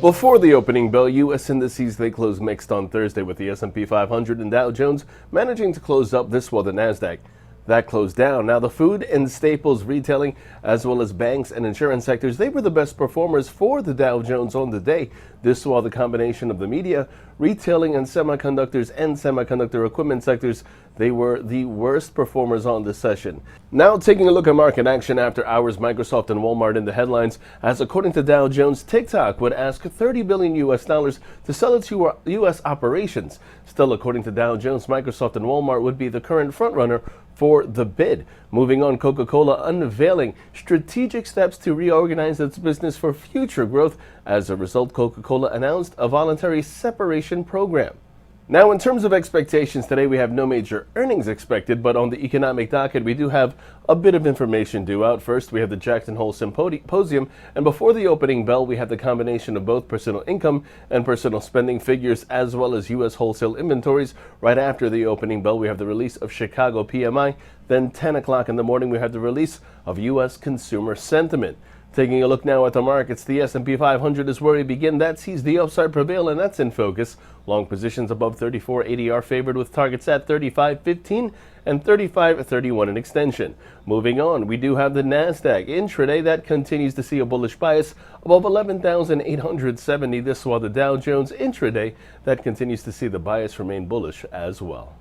Before the opening bell, U.S. indices they closed mixed on Thursday, with the S&P 500 and Dow Jones managing to close up this while the Nasdaq that closed down. Now, the food and staples retailing, as well as banks and insurance sectors, they were the best performers for the Dow Jones on the day. This while the combination of the media, retailing, and semiconductor equipment sectors, they were the worst performers on the session. Now, taking a look at market action after hours, Microsoft and Walmart in the headlines, as according to Dow Jones, TikTok would ask $30 billion to sell its U.S. operations. Still, according to Dow Jones, Microsoft and Walmart would be the current frontrunner for the bid. Moving on, Coca-Cola unveiling strategic steps to reorganize its business for future growth. As a result, Coca-Cola announced a voluntary separation program. Now, in terms of expectations, today we have no major earnings expected, but on the economic docket, we do have a bit of information due out. First, we have the Jackson Hole Symposium, and before the opening bell, we have the combination of both personal income and personal spending figures, as well as U.S. wholesale inventories. Right after the opening bell, we have the release of Chicago PMI. Then 10 o'clock in the morning, we have the release of U.S. consumer sentiment. Taking a look now at the markets, the S&P 500 is where we begin. That sees the upside prevail, and that's in focus. Long positions above 34.80 are favored, with targets at 35.15 and 35.31 in extension. Moving on, we do have the Nasdaq intraday that continues to see a bullish bias above 11,870. This while the Dow Jones intraday that continues to see the bias remain bullish as well.